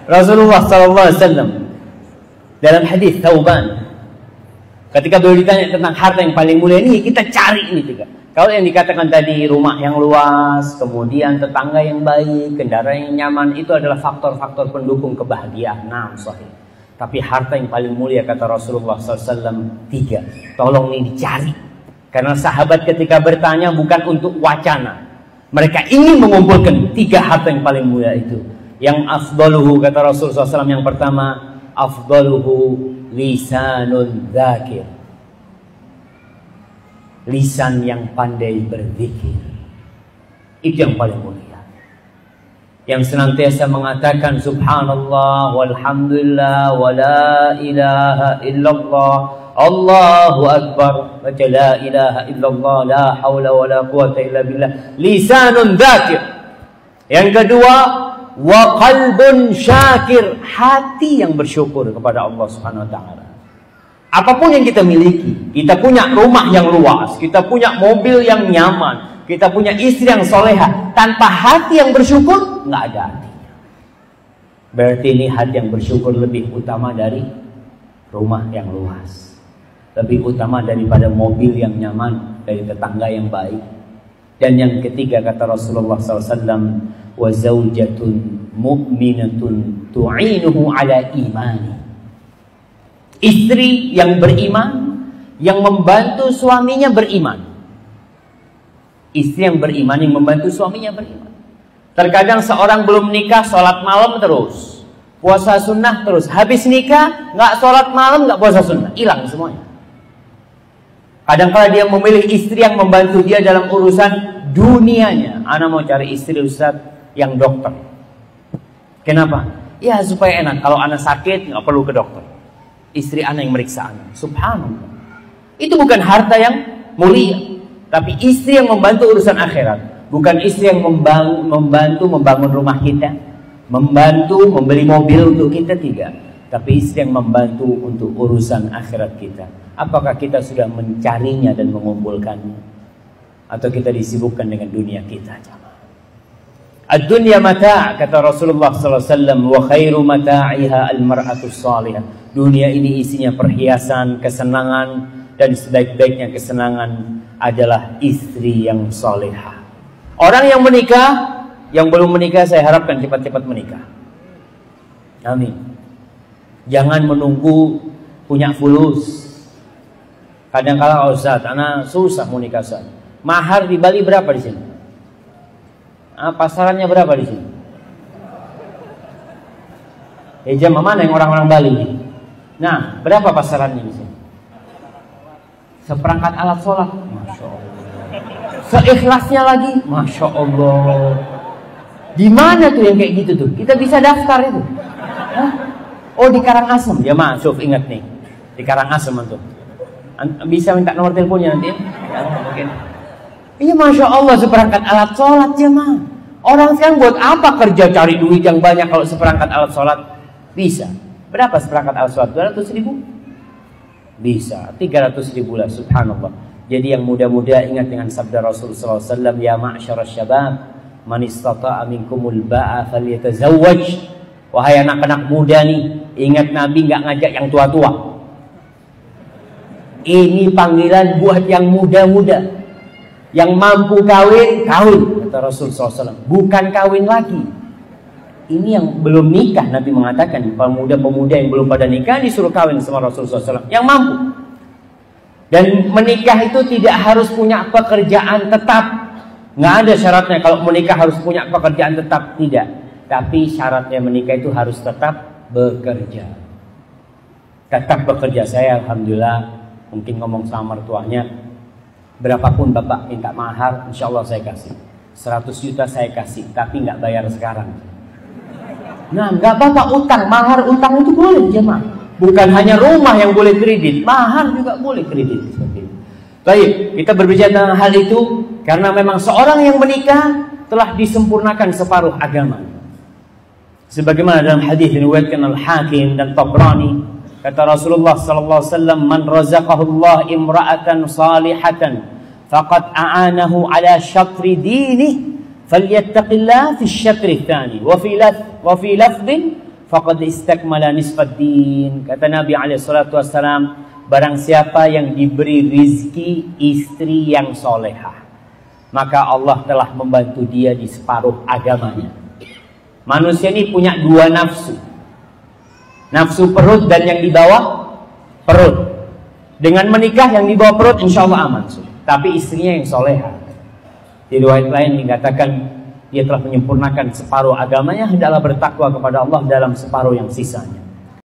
Rasulullah SAW dalam hadis Thauban, ketika beliau ditanya tentang harta yang paling mulia ini, kita cari ini tiga. Kalau yang dikatakan tadi rumah yang luas, kemudian tetangga yang baik, kendaraan yang nyaman, itu adalah faktor-faktor pendukung kebahagiaan. Nah, sahih. Tapi harta yang paling mulia kata Rasulullah SAW tiga. Tolong ini dicari. Karena sahabat ketika bertanya bukan untuk wacana, mereka ingin mengumpulkan tiga harta yang paling mulia itu. Yang afdaluhu kata Rasulullah SAW yang pertama, afdaluhu lisanun dzakir. Lisan yang pandai berzikir. Itu yang paling mulia. Yang senantiasa mengatakan subhanallah walhamdulillah wa la ilaha illallah Allahu akbar wa la ilaha illallah la haula wa la quwata illa billah. Lisanun dzakir. Yang kedua, wa qalbun syakir, hati yang bersyukur kepada Allah Subhanahu wa taala. Apapun yang kita miliki, kita punya rumah yang luas, kita punya mobil yang nyaman, kita punya istri yang soleha, tanpa hati yang bersyukur nggak ada artinya. Berarti ini hati yang bersyukur lebih utama dari rumah yang luas, lebih utama daripada mobil yang nyaman, dari tetangga yang baik. Dan yang ketiga kata Rasulullah SAW, wa zaujatun mu'minatun tu'inuhu ala imani. Istri yang beriman, yang membantu suaminya beriman. Istri yang beriman, yang membantu suaminya beriman. Terkadang seorang belum nikah, sholat malam terus, puasa sunnah terus. Habis nikah, nggak sholat malam, nggak puasa sunnah, hilang semuanya. Kadang-kadang dia memilih istri yang membantu dia dalam urusan dunianya. Ana mau cari istri Ustaz yang dokter. Kenapa? Ya supaya enak. Kalau ana sakit nggak perlu ke dokter. Istri ana yang meriksa ana. Subhanallah. Itu bukan harta yang mulia, tapi istri yang membantu urusan akhirat. Bukan istri yang membantu membangun rumah kita, membantu membeli mobil untuk kita, tidak. Tapi istri yang membantu untuk urusan akhirat kita. Apakah kita sudah mencarinya dan mengumpulkannya? Atau kita disibukkan dengan dunia kita? Ad-dunya mata', kata Rasulullah SAW, wa khairu mata'iha al-mar'atus salihah. Dunia ini isinya perhiasan, kesenangan, dan sebaik-baiknya kesenangan adalah istri yang salihah. Orang yang menikah, yang belum menikah, saya harapkan cepat-cepat menikah. Amin. Jangan menunggu punya fulus. Kadang-kala Ustaz, anak susah mau nikah Ustaz. Mahar di Bali berapa di sini? Pasarannya berapa di sini? Jam mana yang orang-orang Bali? Nah, berapa pasarannya di sini? Seperangkat alat sholat, Masya Allah. Seikhlasnya lagi, Masya Allah. Di mana tuh yang kayak gitu tuh? Kita bisa daftar itu. Hah? Oh di Karangasem. Ya maaf, ingat nih. Di Karangasem tuh. Bisa minta nomor teleponnya nanti? Ya, mungkin. Iya Masya Allah, seperangkat alat sholat jemaah. Orang sekarang buat apa kerja cari duit yang banyak kalau seperangkat alat sholat? Bisa. Berapa seperangkat alat sholat? 200.000? Bisa. 300.000 lah, subhanallah. Jadi yang muda-muda ingat dengan sabda Rasulullah SAW, ya ma'asyara syabab, man istata'a minkumul ba'a falyatazawwaj. Wahai anak-anak muda nih, ingat Nabi nggak ngajak yang tua-tua. Ini panggilan buat yang muda-muda. Yang mampu kawin, kawin, kata Rasulullah SAW. Bukan kawin lagi. Ini yang belum nikah, Nabi mengatakan, pemuda-pemuda yang belum pada nikah disuruh kawin sama Rasulullah SAW. Yang mampu. Dan menikah itu tidak harus punya pekerjaan tetap. Nggak ada syaratnya kalau menikah harus punya pekerjaan tetap, tidak. Tapi syaratnya menikah itu harus tetap bekerja. Tetap bekerja. Saya alhamdulillah mungkin ngomong sama mertuanya, berapapun bapak minta mahar, insya Allah saya kasih. 100 juta saya kasih, tapi nggak bayar sekarang. Nah, nggak apa-apa utang, mahar utang itu boleh jemaah. Bukan hanya rumah yang boleh kredit, mahar juga boleh kredit. Seperti itu. Baik, kita berbicara tentang hal itu karena memang seorang yang menikah telah disempurnakan separuh agama. Sebagaimana dalam hadis diriwayatkan Al-Hakim dan Tabrani, kata Rasulullah sallallahu alaihi wasallam, man razaqahu Allah imra'atan salihatan faqad a'anahu ala syatri dinihi falyattaqillah fi syatri tsani wa fi lafdhin faqad istakmala nisfaddin. Kata Nabi SAW, barang siapa yang diberi rizki istri yang solehah, maka Allah telah membantu dia di separuh agamanya. Manusia ini punya dua nafsu, nafsu perut dan yang di bawah perut. Dengan menikah yang di bawah perut insya Allah aman, tapi istrinya yang solehah. Di riwayat lain dikatakan dia telah menyempurnakan separuh agamanya, hendaklah bertakwa kepada Allah dalam separuh yang sisanya.